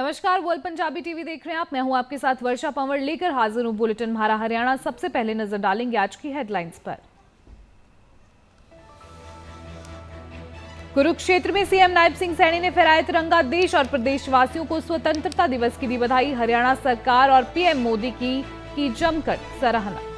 नमस्कार, world Punjabi TV देख रहे हैं आप। मैं हूं आपके साथ वर्षा पंवर, लेकर हाजिर हूं बुलेटिन म्हारा हरियाणा। सबसे पहले नजर डालेंगे आज की हेडलाइंस पर। कुरुक्षेत्र में सीएम नायब सिंह सैनी ने फहराया तिरंगा। देश और प्रदेशवासियों को स्वतंत्रता दिवस की दी बधाई। हरियाणा सरकार और पीएम मोदी की जमकर सराहना।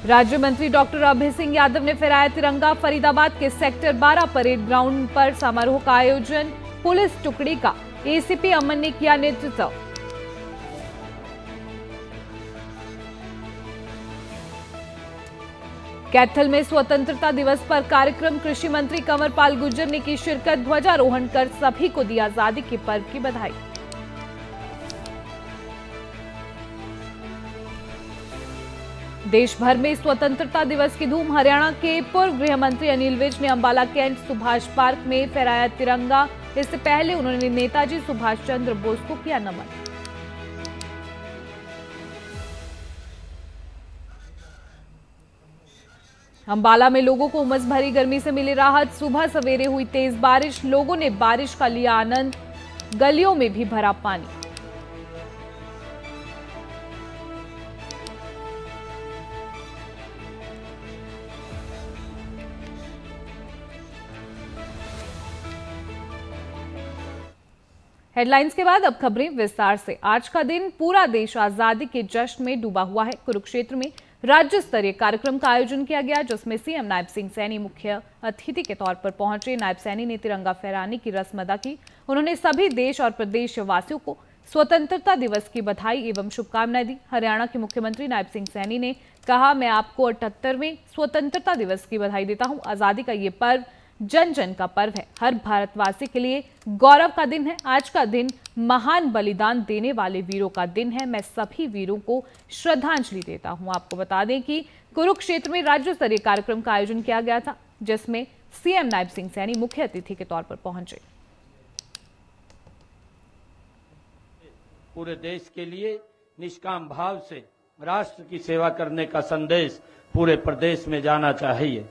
राज्य मंत्री डॉक्टर अभय सिंह यादव ने फहराया तिरंगा। फरीदाबाद के सेक्टर 12 परेड ग्राउंड पर समारोह का आयोजन। पुलिस टुकड़ी का एसीपी अमन ने किया नेतृत्व। कैथल में स्वतंत्रता दिवस पर कार्यक्रम। कृषि मंत्री कंवरपाल गुर्जर ने की शिरकत। ध्वजारोहण कर सभी को दी आजादी के पर्व की बधाई। देश भर में स्वतंत्रता दिवस की धूम। हरियाणा के पूर्व गृह मंत्री अनिल विज ने अंबाला कैंट सुभाष पार्क में फहराया तिरंगा। इससे पहले उन्होंने नेताजी सुभाष चंद्र बोस को किया नमन। अंबाला में लोगों को उमस भरी गर्मी से मिली राहत। सुबह सवेरे हुई तेज बारिश, लोगों ने बारिश का लिया आनंद। गलियों में भी भरा पानी। हेडलाइंस के बाद अब खबरें विस्तार से। आज का दिन पूरा देश आजादी के जश्न में डूबा हुआ है। कुरुक्षेत्र में राज्य स्तरीय कार्यक्रम का आयोजन किया गया, जिसमें सीएम नायब सिंह सैनी मुख्य अतिथि के तौर पर पहुंचे। नायब सैनी ने तिरंगा फहराने की रस्म अदा की। उन्होंने सभी देश और प्रदेश वासियों को स्वतंत्रता दिवस की बधाई एवं शुभकामनाएं दी। हरियाणा के मुख्यमंत्री नायब सिंह सैनी ने कहा, मैं आपको 78वें स्वतंत्रता दिवस की बधाई देता हूं। आजादी का ये पर्व जन जन का पर्व है, हर भारतवासी के लिए गौरव का दिन है। आज का दिन महान बलिदान देने वाले वीरों का दिन है। मैं सभी वीरों को श्रद्धांजलि देता हूं। आपको बता दें कि कुरुक्षेत्र में राज्य स्तरीय कार्यक्रम का आयोजन किया गया था, जिसमें सीएम नायब सिंह सैनी मुख्य अतिथि के तौर पर पहुंचे। पूरे देश के लिए निष्काम भाव से राष्ट्र की सेवा करने का संदेश पूरे प्रदेश में जाना चाहिए।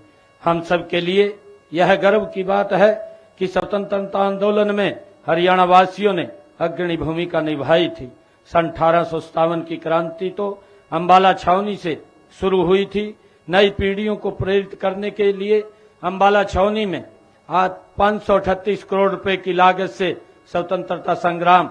हम सब के लिए यह गर्व की बात है कि स्वतंत्रता आंदोलन में हरियाणा वासियों ने अग्रणी भूमिका निभाई थी। सन 1857 की क्रांति तो अंबाला छावनी से शुरू हुई थी। नई पीढ़ियों को प्रेरित करने के लिए अंबाला छावनी में आज 538 करोड़ रुपए की लागत से स्वतंत्रता संग्राम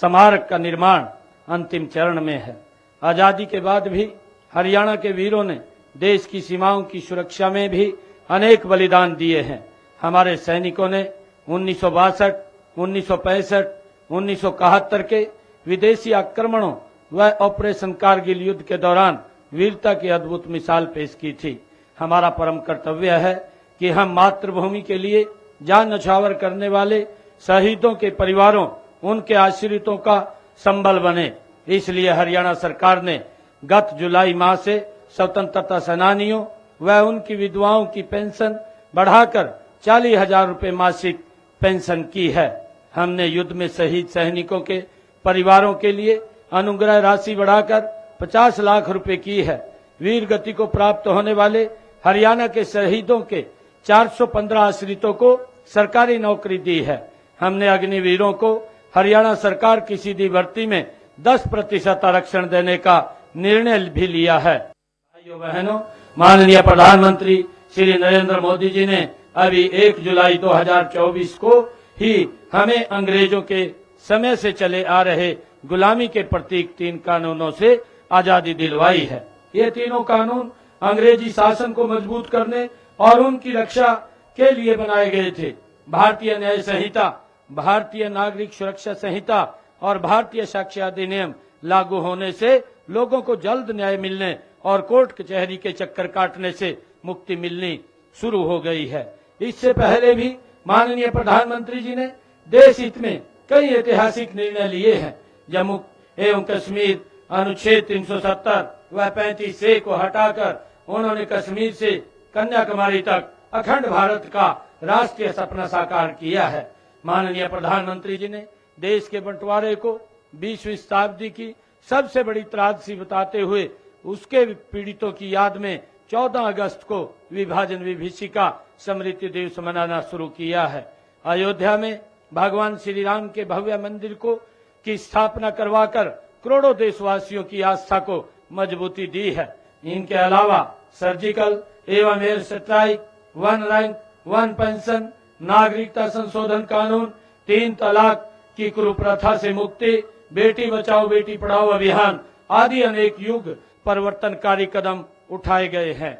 स्मारक का निर्माण अंतिम चरण में है। आजादी के बाद भी हरियाणा के वीरों ने देश की सीमाओं की सुरक्षा में भी अनेक बलिदान दिए हैं। हमारे सैनिकों ने 1962, 1965, 1971 के विदेशी आक्रमणों व ऑपरेशन कारगिल युद्ध के दौरान वीरता की अद्भुत मिसाल पेश की थी। हमारा परम कर्तव्य है कि हम मातृभूमि के लिए जान न्यौछावर करने वाले शहीदों के परिवारों, उनके आश्रितों का संबल बने। इसलिए हरियाणा सरकार ने गत जुलाई माह से स्वतंत्रता सेनानियों व उनकी विधवाओं की पेंशन बढ़ाकर 40,000 रुपए मासिक पेंशन की है। हमने युद्ध में शहीद सैनिकों के परिवारों के लिए अनुग्रह राशि बढ़ाकर 50 लाख रुपए की है। वीर गति को प्राप्त होने वाले हरियाणा के शहीदों के 415 आश्रितों को सरकारी नौकरी दी है। हमने अग्निवीरों को हरियाणा सरकार की सीधी भर्ती में 10% आरक्षण देने का निर्णय भी लिया है। भाइयों बहनों, माननीय प्रधानमंत्री श्री नरेंद्र मोदी जी ने अभी 1 जुलाई 2024 को ही हमें अंग्रेजों के समय से चले आ रहे गुलामी के प्रतीक 3 कानूनों से आजादी दिलवाई है। ये तीनों कानून अंग्रेजी शासन को मजबूत करने और उनकी रक्षा के लिए बनाए गए थे। भारतीय न्याय संहिता, भारतीय नागरिक सुरक्षा संहिता और भारतीय साक्ष्य अधिनियम लागू होने से लोगों को जल्द न्याय मिलने और कोर्ट कचहरी के चक्कर काटने से मुक्ति मिलनी शुरू हो गई है। इससे पहले भी माननीय प्रधानमंत्री जी ने देश हित में कई ऐतिहासिक निर्णय लिए हैं। जम्मू एवं कश्मीर अनुच्छेद 370 व 35A को हटाकर उन्होंने कश्मीर से कन्याकुमारी तक अखंड भारत का राष्ट्रीय सपना साकार किया है। माननीय प्रधानमंत्री जी ने देश के बंटवारे को 20वीं शताब्दी की सबसे बड़ी त्रासदी बताते हुए उसके पीड़ितों की याद में 14 अगस्त को विभाजन विभीषिका स्मृति दिवस मनाना शुरू किया है। अयोध्या में भगवान श्री राम के भव्य मंदिर की स्थापना करवाकर करोड़ों देशवासियों की आस्था को मजबूती दी है। इनके अलावा सर्जिकल एवं air strike, one rank one pension, नागरिकता संशोधन कानून, 3 तलाक की कुप्रथा से मुक्ति, बेटी बचाओ बेटी पढ़ाओ अभियान आदि अनेक युग परिवर्तनकारी कदम उठाए गए हैं।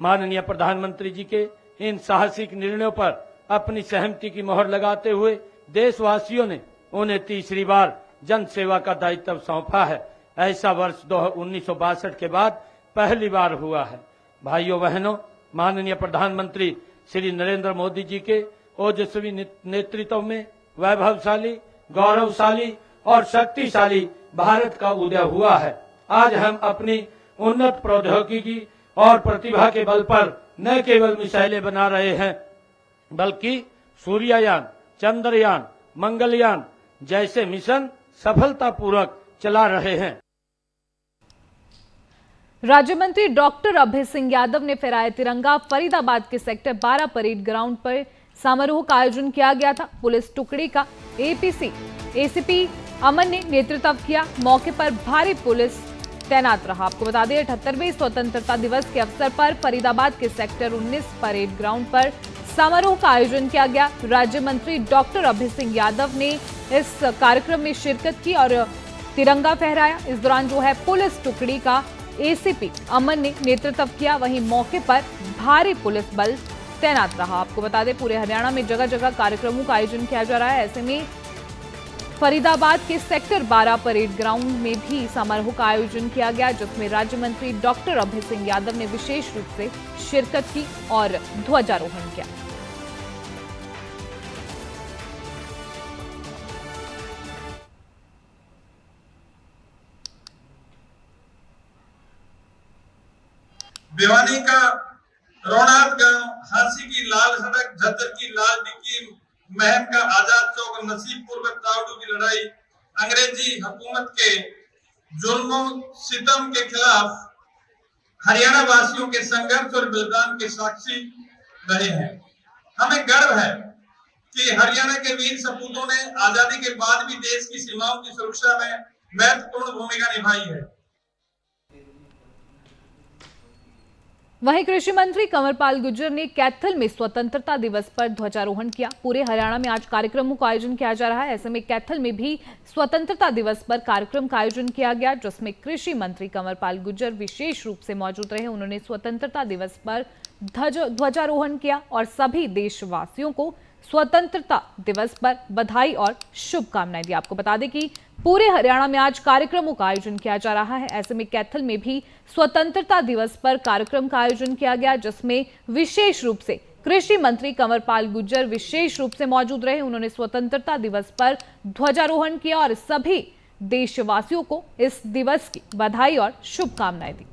माननीय प्रधानमंत्री जी के इन साहसिक निर्णयों पर अपनी सहमति की मोहर लगाते हुए देशवासियों ने उन्हें तीसरी बार जन सेवा का दायित्व सौंपा है। ऐसा वर्ष 1962 के बाद पहली बार हुआ है। भाइयों बहनों, माननीय प्रधानमंत्री श्री नरेंद्र मोदी जी के ओजस्वी नेतृत्व में वैभवशाली, गौरवशाली और शक्तिशाली भारत का उदय हुआ है। आज हम अपनी उन्नत प्रौद्योगिकी और प्रतिभा के बल पर न केवल मिसाइलें बना रहे हैं, बल्कि सूर्ययान, चंद्रयान, मंगलयान जैसे मिशन सफलतापूर्वक चला रहे हैं। राज्य मंत्री डॉक्टर अभय सिंह यादव ने फहराया तिरंगा। फरीदाबाद के सेक्टर 12 परेड ग्राउंड पर समारोह का आयोजन किया गया था। पुलिस टुकड़ी का एसीपी अमन ने नेतृत्व किया। मौके पर भारी पुलिस तैनात रहा। आपको बता दें, 78वें स्वतंत्रता दिवस के अवसर पर फरीदाबाद के सेक्टर 19 परेड ग्राउंड पर समारोह का आयोजन किया गया। राज्य मंत्री डॉक्टर अभय सिंह यादव ने इस कार्यक्रम में शिरकत की और तिरंगा फहराया। इस दौरान जो है पुलिस टुकड़ी का एसीपी अमन ने नेतृत्व किया। वहीं मौके पर भारी पुलिस बल तैनात रहा। आपको बता दें, पूरे हरियाणा में जगह जगह कार्यक्रमों का आयोजन किया जा रहा है। ऐसे में फरीदाबाद के सेक्टर 12 परेड ग्राउंड में भी समारोह का आयोजन किया गया, जिसमें राज्य मंत्री डॉक्टर अभय सिंह यादव ने विशेष रूप से शिरकत की और ध्वजारोहण किया। भिवानी का रोनाथ गांव, हांसी की लाल सड़क, झज्जर की लाल डिक्की, महम का आजाद चौक, नसीबपुर में तावड़ू की लड़ाई अंग्रेजी हुकूमत के जुल्मों सितम के खिलाफ हरियाणा वासियों के संघर्ष और बलिदान के साक्षी रहे हैं। हमें गर्व है कि हरियाणा के वीर सपूतों ने आजादी के बाद भी देश की सीमाओं की सुरक्षा में महत्वपूर्ण भूमिका निभाई है। वहीं कृषि मंत्री कंवरपाल गुर्जर ने कैथल में स्वतंत्रता दिवस पर ध्वजारोहण किया। पूरे हरियाणा में आज कार्यक्रमों का आयोजन किया जा रहा है। ऐसे में कैथल में भी स्वतंत्रता दिवस पर कार्यक्रम का आयोजन किया गया, जिसमें कृषि मंत्री कंवरपाल गुर्जर विशेष रूप से मौजूद रहे। उन्होंने स्वतंत्रता दिवस पर ध्वजारोहण किया और सभी देशवासियों को स्वतंत्रता दिवस पर बधाई और शुभकामनाएं दी। आपको बता दें कि पूरे हरियाणा में आज कार्यक्रमों का आयोजन किया जा रहा है। ऐसे में कैथल में भी स्वतंत्रता दिवस पर कार्यक्रम का आयोजन किया गया, जिसमें विशेष रूप से कृषि मंत्री कंवरपाल गुर्जर विशेष रूप से मौजूद रहे। उन्होंने स्वतंत्रता दिवस पर ध्वजारोहण किया और सभी देशवासियों को इस दिवस की बधाई और शुभकामनाएं दी।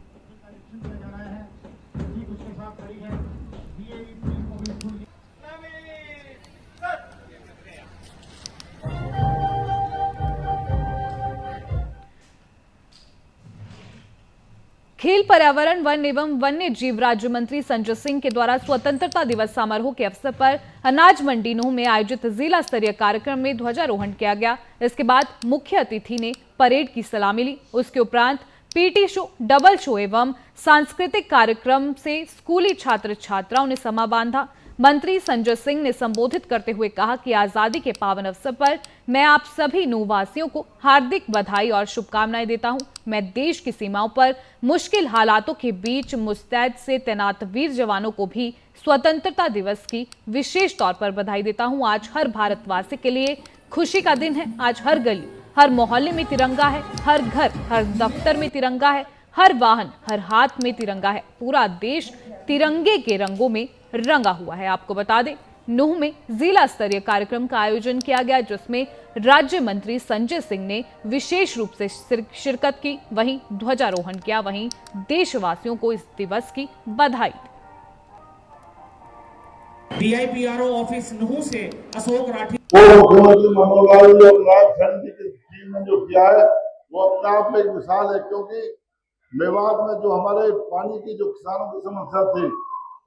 खेल, पर्यावरण, वन एवं वन्य जीव राज्य मंत्री संजय सिंह के द्वारा स्वतंत्रता दिवस समारोह के अवसर पर अनाज मंडी नूंह में आयोजित जिला स्तरीय कार्यक्रम में ध्वजारोहण किया गया। इसके बाद मुख्य अतिथि ने परेड की सलामी ली। उसके उपरांत पीटी शो, डबल शो एवं सांस्कृतिक कार्यक्रम से स्कूली छात्र छात्राओं ने समा बांधा। मंत्री संजय सिंह ने संबोधित करते हुए कहा कि आजादी के पावन अवसर पर मैं आप सभी नूहवासियों को हार्दिक बधाई और शुभकामनाएं देता हूं। मैं देश की सीमाओं पर मुश्किल हालातों के बीच मुस्तैद से तैनात वीर जवानों को भी स्वतंत्रता दिवस की विशेष तौर पर बधाई देता हूं। आज हर भारतवासी के लिए खुशी का दिन है। आज हर गली, हर मोहल्ले में तिरंगा है, हर घर, हर दफ्तर में तिरंगा है, हर वाहन, हर हाथ में तिरंगा है। पूरा देश तिरंगे के रंगों में रंगा हुआ है। आपको बता दें, नूंह में जिला स्तरीय कार्यक्रम का आयोजन किया गया, जिसमें राज्य मंत्री संजय सिंह ने विशेष रूप से शिरकत की, वहीं ध्वजारोहण किया, वहीं देशवासियों को इस दिवस की बधाई। DIPRO ऑफिस नूंह से अशोक राठी मुख्यमंत्री मनोहर लाल और नायब सैनिक की टीम ने जो किया है वो अपने आप में एक मिसाल है, क्योंकि मेवात में जो हमारे पानी की जो किसानों की समस्या थी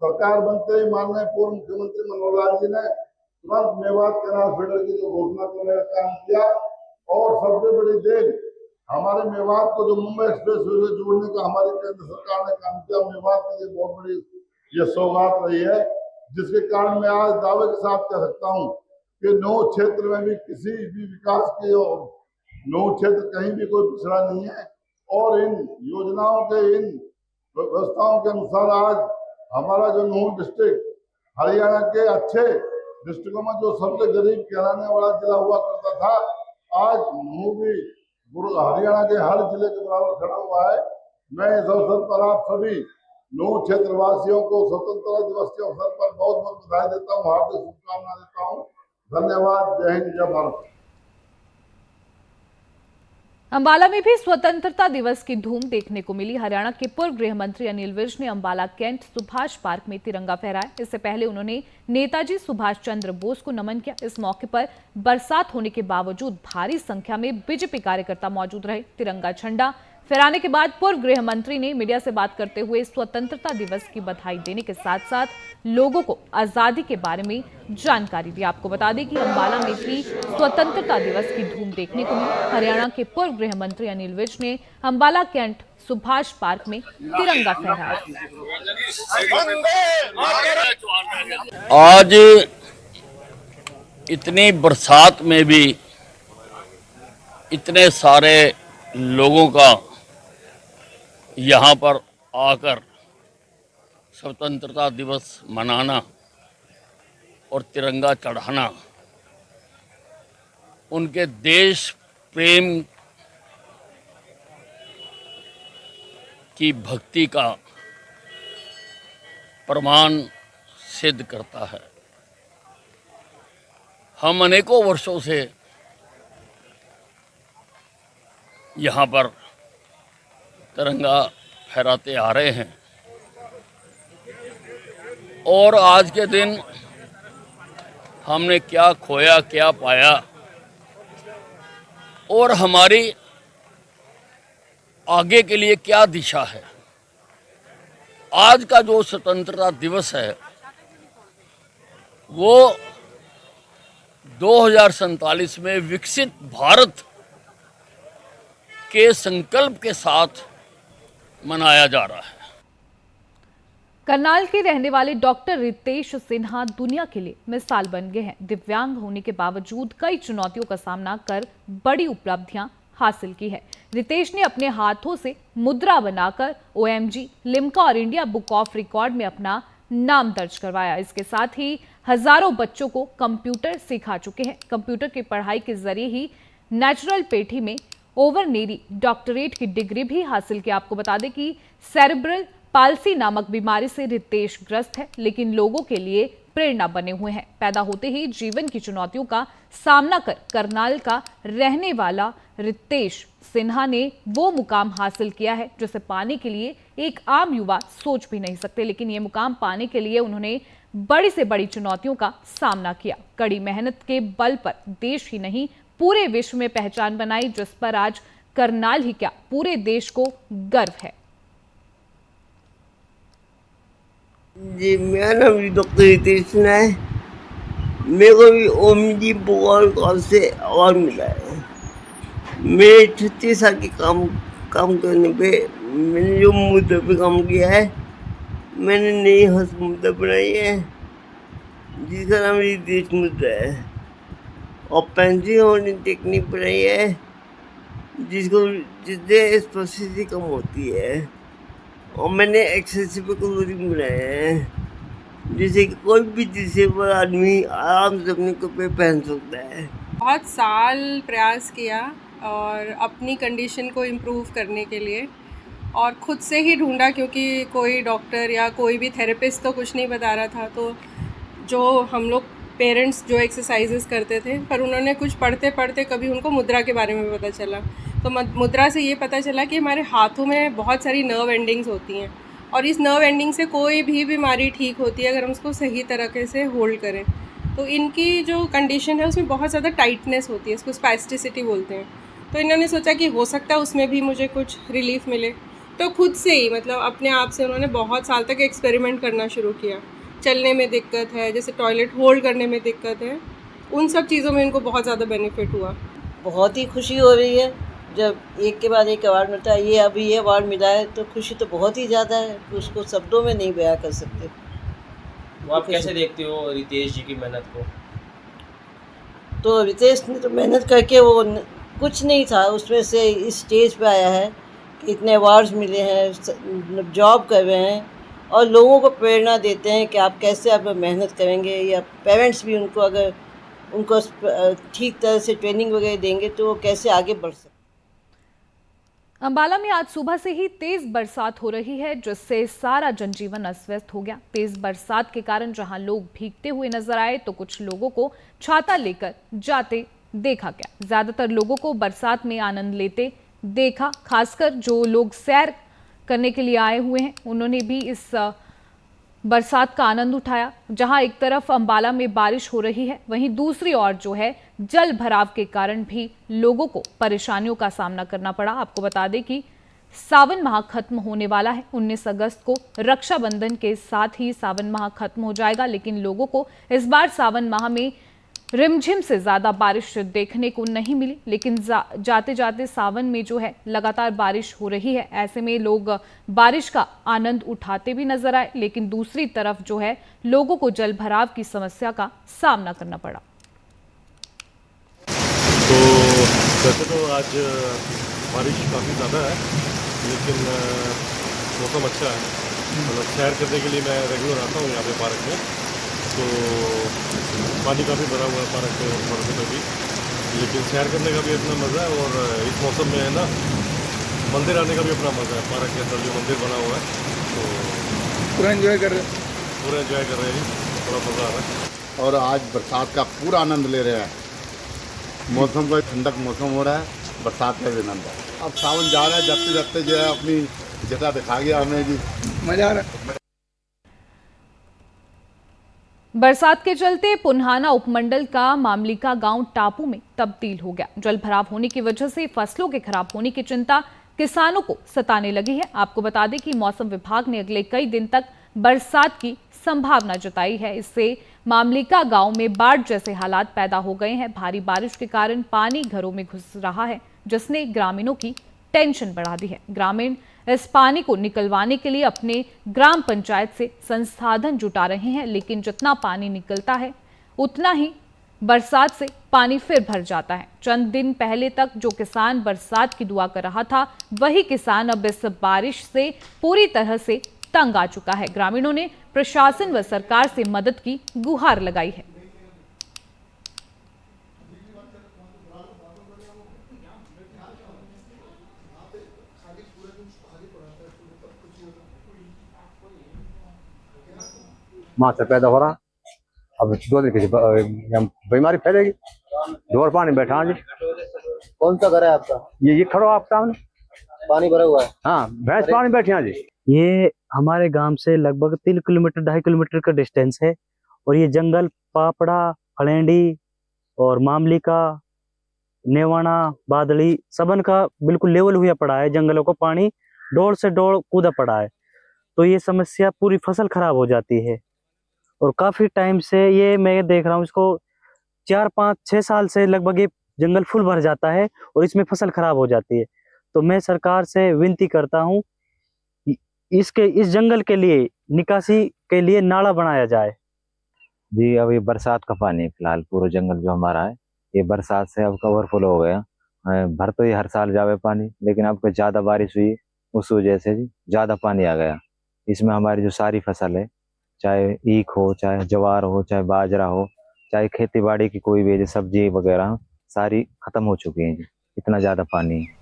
सरकार बनते ही माननीय पूर्व मुख्यमंत्री मनोहर लाल जी ने तुरंत मेवात कैनाल फीडर की जो घोषणा करने का काम किया, और सबसे बड़ी देन हमारे मेवात को जो मुंबई एक्सप्रेस वे से जोड़ने का हमारी केंद्र सरकार ने काम किया। मेवात के लिए बहुत बड़ी ये सौगात रही है, जिसके कारण मैं आज दावे के साथ कह सकता हूँ कि नौ क्षेत्र में भी किसी भी विकास के नौ क्षेत्र कहीं भी कोई पिछड़ा नहीं है। और इन योजनाओं के, इन व्यवस्थाओं के अनुसार आज हमारा जो नूह डिस्ट्रिक्ट हरियाणा के अच्छे डिस्ट्रिक्टों में जो सबसे गरीब कहलाने वाला जिला हुआ करता था, आज नूह भी हरियाणा के हर जिले के बराबर खड़ा हुआ है। मैं इस अवसर पर आप सभी नूह क्षेत्रवासियों को स्वतंत्रता दिवस के अवसर पर बहुत बहुत बधाई देता हूँ, हार्दिक शुभकामनाएं देता हूँ। धन्यवाद। जय हिंद, जय भारत। अंबाला में भी स्वतंत्रता दिवस की धूम देखने को मिली। हरियाणा के पूर्व गृह मंत्री अनिल विज ने अंबाला कैंट सुभाष पार्क में तिरंगा फहराया। इससे पहले उन्होंने नेताजी सुभाष चंद्र बोस को नमन किया। इस मौके पर बरसात होने के बावजूद भारी संख्या में बीजेपी कार्यकर्ता मौजूद रहे। तिरंगा झंडा फहराने के बाद पूर्व गृह मंत्री ने मीडिया से बात करते हुए स्वतंत्रता दिवस की बधाई देने के साथ साथ लोगों को आजादी के बारे में जानकारी दी। आपको बता दें कि अंबाला में भी स्वतंत्रता दिवस की धूम देखने को मिली। हरियाणा के पूर्व गृह मंत्री अनिल विज ने अंबाला कैंट सुभाष पार्क में तिरंगा फहराया। आज इतनी बरसात में भी इतने सारे लोगों का यहाँ पर आकर स्वतंत्रता दिवस मनाना और तिरंगा चढ़ाना उनके देश प्रेम की भक्ति का प्रमाण सिद्ध करता है। हम अनेकों वर्षों से यहाँ पर तिरंगा फहराते आ रहे हैं और आज के दिन हमने क्या खोया क्या पाया और हमारी आगे के लिए क्या दिशा है। आज का जो स्वतंत्रता दिवस है वो 2047 में विकसित भारत के संकल्प के साथ मनाया जा रहा है। करनाल के रहने वाले डॉक्टर रितेश सिन्हा दुनिया के लिए मिसाल बन गए हैं। दिव्यांग होने के बावजूद कई चुनौतियों का सामना कर बड़ी उपलब्धियां हासिल की है। रितेश ने अपने हाथों से मुद्रा बनाकर OMG, लिम्का और इंडिया बुक ऑफ रिकॉर्ड में अपना नाम दर्ज करवाया। इसके साथ ही हजारों बच्चों को कंप्यूटर सिखा चुके हैं। कंप्यूटर की पढ़ाई के जरिए ही नेचुरल पेठी में ओवरनेरी डॉक्टरेट की डिग्री भी हासिल की। आपको बता दें कि सेरेब्रल पाल्सी नामक बीमारी से रितेश ग्रस्त है, लेकिन लोगों के लिए प्रेरणा बने हुए हैं। पैदा होते ही जीवन की चुनौतियों का सामना कर करनाल का रहने वाला रितेश सिन्हा ने वो मुकाम हासिल किया है जिसे पाने के लिए एक आम युवा सोच भी नहीं सकते। लेकिन ये मुकाम पाने के लिए उन्होंने बड़ी से बड़ी चुनौतियों का सामना किया। कड़ी मेहनत के बल पर देश ही नहीं पूरे विश्व में पहचान बनाई, जिस पर आज करनाल ही क्या पूरे देश को गर्व है। जी, मेरा नाम डॉक्टर रितेश सिन्हा है। मेरे को भी OMG बुक से अवार्ड मिला है। मेरे 36 साल के काम करने पे मैंने जो मुद्रा पे काम किया है, मैंने नई हस्त मुद्रा बनाई है जिसका नाम रितेश मुद्रा है, और पेंसिल होने टेक्निक बनाई है जिससे स्पर्शिति कम होती है, और मैंने एक्सेसिबल क्लोथिंग बनाया है जिससे कि कोई भी डिसेबल आदमी आराम से अपने कपड़े पहन सकता है। बहुत साल प्रयास किया और अपनी कंडीशन को इम्प्रूव करने के लिए, और खुद से ही ढूंढा, क्योंकि कोई डॉक्टर या कोई भी थेरेपिस्ट तो कुछ नहीं बता रहा था। तो जो हम लोग पेरेंट्स जो एक्सरसाइजेस करते थे, पर उन्होंने कुछ पढ़ते पढ़ते कभी उनको मुद्रा के बारे में पता चला। तो मुद्रा से ये पता चला कि हमारे हाथों में बहुत सारी नर्व एंडिंग्स होती हैं, और इस नर्व एंडिंग से कोई भी बीमारी ठीक होती है अगर हम उसको सही तरीके से होल्ड करें। तो इनकी जो कंडीशन है उसमें बहुत ज़्यादा टाइटनेस होती है, इसको स्पास्टिसिटी बोलते हैं। तो इन्होंने सोचा कि हो सकता है उसमें भी मुझे कुछ रिलीफ मिले। तो खुद से ही मतलब अपने आप से उन्होंने बहुत साल तक एक्सपेरिमेंट करना शुरू किया। चलने में दिक्कत है, जैसे टॉयलेट होल्ड करने में दिक्कत है, उन सब चीज़ों में इनको बहुत ज़्यादा बेनिफिट हुआ। बहुत ही खुशी हो रही है जब एक के बाद एक अवार्ड मिलता है। ये अभी ये अवार्ड मिला है तो खुशी तो बहुत ही ज़्यादा है, उसको शब्दों में नहीं बयां कर सकते। वो आप कैसे देखते हो रितेश जी की मेहनत को? तो रितेश ने तो मेहनत करके वो कुछ नहीं था, उसमें से इस स्टेज पे आया है कि इतने अवार्ड्स मिले हैं, जॉब कर रहे हैं और लोगों को प्रेरणा देते हैं कि आप कैसे आप मेहनत करेंगे, या पेरेंट्स भी उनको अगर उनको ठीक तरह से ट्रेनिंग वगैरह देंगे तो वो कैसे आगे बढ़ सकते। अंबाला में आज सुबह से ही तेज बरसात हो रही है, जिससे सारा जनजीवन अस्त व्यस्त हो गया। तेज बरसात के कारण जहां लोग भीगते हुए नजर आए तो कुछ लोगों को छाता लेकर जाते देखा गया। ज्यादातर लोगों को बरसात में आनंद लेते देखा, खासकर जो लोग सैर करने के लिए आए हुए हैं उन्होंने भी इस बरसात का आनंद उठाया। जहां एक तरफ अंबाला में बारिश हो रही है, वहीं दूसरी ओर जो है जल भराव के कारण भी लोगों को परेशानियों का सामना करना पड़ा। आपको बता दें कि सावन माह खत्म होने वाला है। 19 अगस्त को रक्षाबंधन के साथ ही सावन माह खत्म हो जाएगा, लेकिन लोगों को इस बार सावन माह में रिमझिम से ज्यादा बारिश देखने को नहीं मिली। लेकिन जाते जाते सावन में जो है लगातार बारिश हो रही है, ऐसे में लोग बारिश का आनंद उठाते भी नजर आए। लेकिन दूसरी तरफ जो है लोगों को जल भराव की समस्या का सामना करना पड़ा। तो वैसे तो आज बारिश काफ़ी ज़्यादा है, लेकिन मौसम अच्छा है। मतलब सैर करने के लिए मैं रेगुलर आता हूँ यहाँ पे पार्क में, तो पानी काफ़ी भरा हुआ है पार्क में और सड़कों पे भी, लेकिन सैर करने का भी इतना मज़ा है। और इस मौसम में है ना, मंदिर आने का भी अपना मज़ा है। पार्क के अंदर जो मंदिर बना हुआ है तो पूरा एंजॉय कर रहे हैं, थोड़ा मज़ा आ रहा है। और आज बरसात का पूरा आनंद ले रहे हैं। मौसम का ठंडक मौसम हो रहा है, बरसात का भी आनंद है। अब सावन जा रहा है, जबते जबते जो है अपनी जटा दिखा गया हमें जी, मजा आ रहा है। बरसात के चलते पुन्हाना उपमंडल का मामलिका गांव टापू में तब्दील हो गया। जल भराव होने की वजह से फसलों के खराब होने की चिंता किसानों को सताने लगी है। आपको बता दें कि मौसम विभाग ने अगले कई दिन तक बरसात की संभावना जताई है। इससे मामलिका गांव में बाढ़ जैसे हालात पैदा हो गए हैं। भारी बारिश के कारण पानी घरों में घुस रहा है, जिसने ग्रामीणों की टेंशन बढ़ा दी है। ग्रामीण इस पानी को निकलवाने के लिए अपने ग्राम पंचायत से संसाधन जुटा रहे हैं, लेकिन जितना पानी निकलता है उतना ही बरसात से पानी फिर भर जाता है। चंद दिन पहले तक जो किसान बरसात की दुआ कर रहा था, वही किसान अब इस बारिश से पूरी तरह से तंग आ चुका है। ग्रामीणों ने प्रशासन व सरकार से मदद की गुहार लगाई है। माँ से पैदा हो रहा, अब 2 दिन की बीमारी फैलेगी। ढोर पानी बैठा जी। कौन सा घर है आपका? ये खड़ो आप सामने, पानी भरा हुआ है। हाँ, भैंस पानी बैठी हैं जी। ये हमारे गांव से लगभग 3 किलोमीटर 2.5 किलोमीटर का डिस्टेंस है, और ये जंगल पापड़ा, फलेंडी और मामलिका, नेवाना, बादली सबन का बिल्कुल लेवल हुआ पड़ा है। जंगलों को पानी डोर से डोर कूदा पड़ा है, तो ये समस्या पूरी फसल खराब हो जाती है। और काफी टाइम से ये मैं देख रहा हूँ, इसको 4, 5, 6 साल से लगभग ये जंगल फुल भर जाता है और इसमें फसल खराब हो जाती है। तो मैं सरकार से विनती करता हूँ इस जंगल के लिए निकासी के लिए नाला बनाया जाए जी। अब ये बरसात का पानी फिलहाल पूरा जंगल जो हमारा है, ये बरसात से अब कवरफुल हो गया। भर तो ये हर साल जावे पानी, लेकिन अब ज्यादा बारिश हुई उस वजह से जी ज्यादा पानी आ गया। इसमें हमारी जो सारी फसल है, चाहे ईख हो, चाहे ज्वार हो, चाहे बाजरा हो, चाहे खेती बाड़ी की कोई भी सब्जी वगैरह, सारी खत्म हो चुकी है जी, इतना ज्यादा पानी है।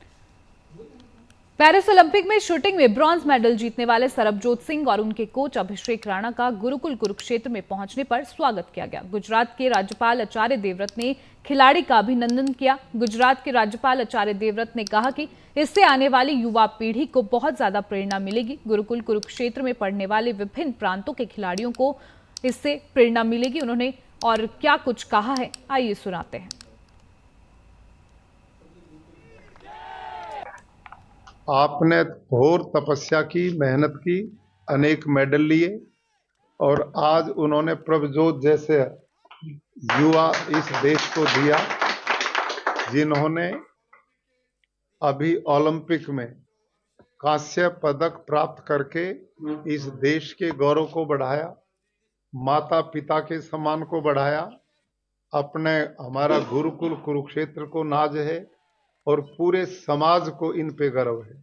पेरिस ओलंपिक में शूटिंग में ब्रॉन्ज मेडल जीतने वाले सरबजोत सिंह और उनके कोच अभिषेक राणा का गुरुकुल कुरुक्षेत्र में पहुंचने पर स्वागत किया गया। गुजरात के राज्यपाल आचार्य देवव्रत ने खिलाड़ी का अभिनंदन किया। गुजरात के राज्यपाल आचार्य देवव्रत ने कहा कि इससे आने वाली युवा पीढ़ी को बहुत ज्यादा प्रेरणा मिलेगी। गुरुकुल कुरुक्षेत्र में पढ़ने वाले विभिन्न प्रांतों के खिलाड़ियों को इससे प्रेरणा मिलेगी। उन्होंने और क्या कुछ कहा है, आइए सुनाते हैं। आपने घोर तपस्या की, मेहनत की, अनेक मेडल लिए और आज उन्होंने प्रभजोत जैसे युवा इस देश को दिया, जिन्होंने अभी ओलंपिक में कांस्य पदक प्राप्त करके इस देश के गौरव को बढ़ाया, माता पिता के सम्मान को बढ़ाया, अपने हमारा गुरुकुल कुरुक्षेत्र को नाज है और पूरे समाज को इन पे गर्व है।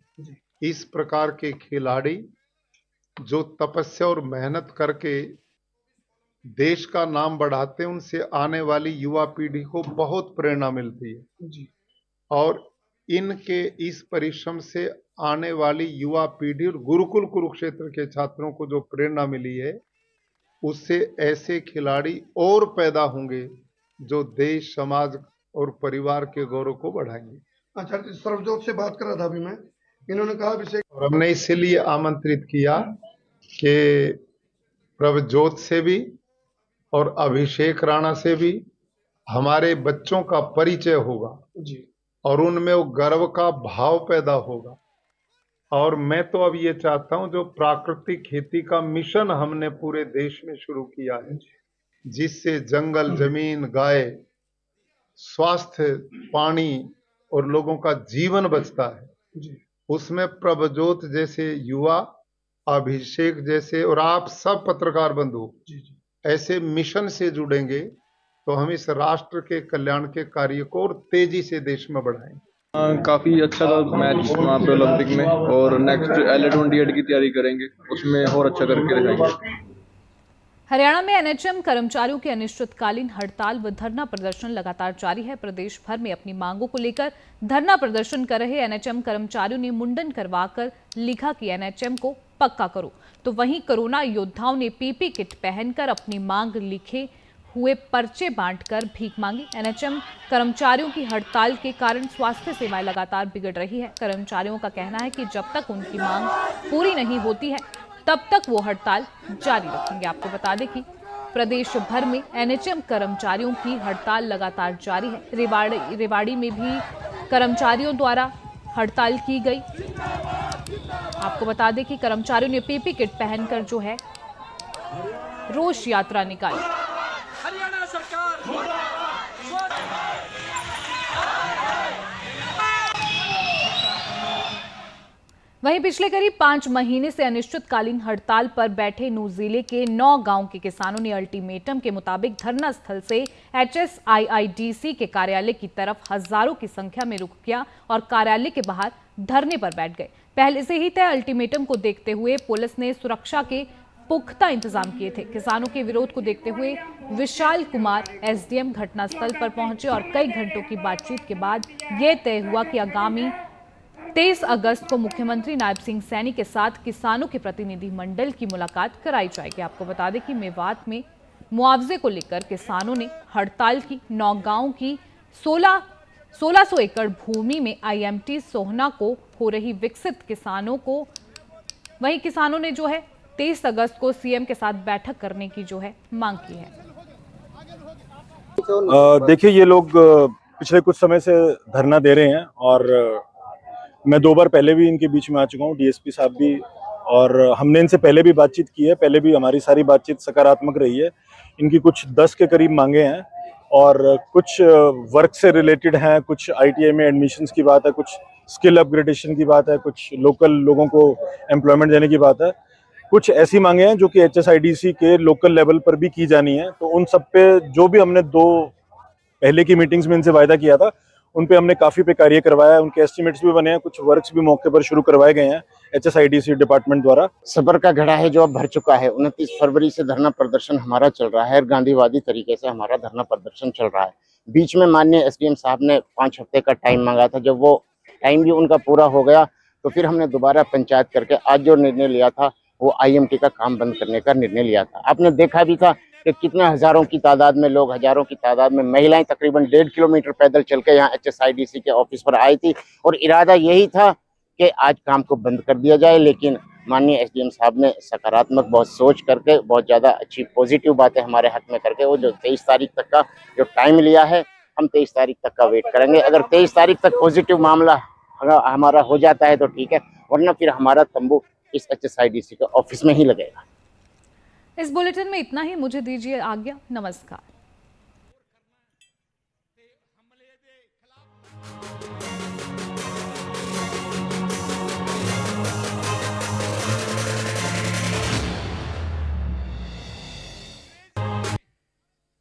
इस प्रकार के खिलाड़ी जो तपस्या और मेहनत करके देश का नाम बढ़ाते हैं, उनसे आने वाली युवा पीढ़ी को बहुत प्रेरणा मिलती है और इनके इस परिश्रम से आने वाली युवा पीढ़ी और गुरुकुल कुरुक्षेत्र के छात्रों को जो प्रेरणा मिली है, उससे ऐसे खिलाड़ी और पैदा होंगे जो देश, समाज और परिवार के गौरव को बढ़ाएंगे। आचार्य सर्वजोत से बात कर रहा था अभी मैं, इन्होंने कहा अभिषेक, और हमने इसलिए आमंत्रित किया कि प्रभजोत से भी और अभिषेक राणा से भी हमारे बच्चों का परिचय होगा जी, और उनमें वो गर्व का भाव पैदा होगा। और मैं तो अब ये चाहता हूं, जो प्राकृतिक खेती का मिशन हमने पूरे देश में शुरू किया है, जिससे जंगल, जमीन, गाय, स्वास्थ्य, पानी और लोगों का जीवन बचता है, उसमें प्रभजोत जैसे युवा, अभिषेक जैसे और आप सब पत्रकार बंधु ऐसे मिशन से जुड़ेंगे तो हम इस राष्ट्र के कल्याण के कार्य को और तेजी से देश में बढ़ाएंगे। काफ़ी अच्छा था मैच वहाँ पे ओलंपिक में, और नेक्स्ट LA28 की तैयारी करेंगे, उसमें और अच्छा करके दिखाएंगे। हरियाणा में एनएचएम कर्मचारियों की अनिश्चितकालीन हड़ताल व धरना प्रदर्शन लगातार जारी है। प्रदेश भर में अपनी मांगों को लेकर धरना प्रदर्शन कर रहे एनएचएम कर्मचारियों ने मुंडन करवाकर लिखा कि एनएचएम को पक्का करो, तो वहीं कोरोना योद्धाओं ने पीपी किट पहनकर अपनी मांग लिखे हुए पर्चे बांटकर भीख मांगी। एनएचएम कर्मचारियों की हड़ताल के कारण स्वास्थ्य सेवाएं लगातार बिगड़ रही है। कर्मचारियों का कहना है कि जब तक उनकी मांग पूरी नहीं होती है, तब तक वो हड़ताल जारी रखेंगे। आपको बता दें कि प्रदेश भर में एनएचएम कर्मचारियों की हड़ताल लगातार जारी है। रेवाड़ी में भी कर्मचारियों द्वारा हड़ताल की गई। आपको बता दें कि कर्मचारियों ने पीपी किट पहनकर जो है रोष यात्रा निकाली। हरियाणा सरकार वहीं पिछले करीब 5 महीने से अनिश्चितकालीन हड़ताल पर बैठे नूंह जिले के 9 गांव के किसानों ने अल्टीमेटम के मुताबिक धरना स्थल से HSIIDC के कार्यालय की तरफ हजारों की संख्या में रुख किया और कार्यालय के बाहर धरने पर बैठ गए। पहले से ही तय अल्टीमेटम को देखते हुए पुलिस ने सुरक्षा के पुख्ता इंतजाम किए थे। किसानों के विरोध को देखते हुए विशाल कुमार SDM घटनास्थल पर पहुंचे और कई घंटों की बातचीत के बाद यह तय हुआ कि आगामी 23 अगस्त को मुख्यमंत्री नायब सिंह सैनी के साथ किसानों के प्रतिनिधि मंडल की मुलाकात कराई जाएगी। आपको बता दें कि मेवात में मुआवजे को लेकर किसानों ने हड़ताल की। 9 गांव की 1600 एकड़ भूमि में IMT सोहना को हो रही विकसित किसानों को वहीं किसानों ने जो है 23 अगस्त को CM के साथ बैठक करने की जो है मांग की है। देखिए, ये लोग पिछले कुछ समय से धरना दे रहे हैं और मैं 2 बार पहले भी इनके बीच में आ चुका हूँ, DSP साहब भी, और हमने इनसे पहले भी बातचीत की है। पहले भी हमारी सारी बातचीत सकारात्मक रही है। इनकी कुछ 10 के करीब मांगे हैं और कुछ वर्क से रिलेटेड हैं, कुछ ITI में एडमिशन्स की बात है, कुछ स्किल अपग्रेडेशन की बात है, कुछ लोकल लोगों को एम्प्लॉयमेंट देने की बात है। कुछ ऐसी मांगे हैं जो कि HSIDC के लोकल लेवल पर भी की जानी है। तो उन सब पे जो भी हमने 2 पहले की मीटिंग्स में इनसे वायदा किया था, उन पे हमने काफी पे कार्य करवाया है। उनके एस्टिमेट्स भी बने हैं, कुछ वर्क्स भी मौके पर शुरू करवाए गए हैं HSIDC डिपार्टमेंट द्वारा। सबर का घड़ा है जो अब भर चुका है। 29 फरवरी से धरना प्रदर्शन हमारा चल रहा है और गांधीवादी तरीके से हमारा धरना प्रदर्शन चल रहा है। बीच में माननीय SDM साहब ने 5 हफ्ते का टाइम मांगा था। जब वो टाइम भी उनका पूरा हो गया तो फिर हमने दोबारा पंचायत करके आज जो निर्णय लिया था वो IMT का काम बंद करने का निर्णय लिया था। आपने देखा भी था कि कितने हजारों की तादाद में लोग, हजारों की तादाद में महिलाएं तकरीबन 1.5 किलोमीटर पैदल चल के यहाँ HSIDC के ऑफिस पर आई थी और इरादा यही था कि आज काम को बंद कर दिया जाए। लेकिन माननीय SDM साहब ने सकारात्मक बहुत सोच करके, बहुत ज़्यादा अच्छी पॉजिटिव बातें हमारे हक में करके वो जो 23 तारीख तक का जो टाइम लिया है, हम 23 तारीख तक का वेट करेंगे। अगर 23 तारीख तक पॉजिटिव मामला हमारा हो जाता है तो ठीक है, वरना फिर हमारा तंबू इस HSIDC के ऑफिस में ही लगेगा। इस बुलेटिन में इतना ही। मुझे दीजिए आज्ञा। नमस्कार।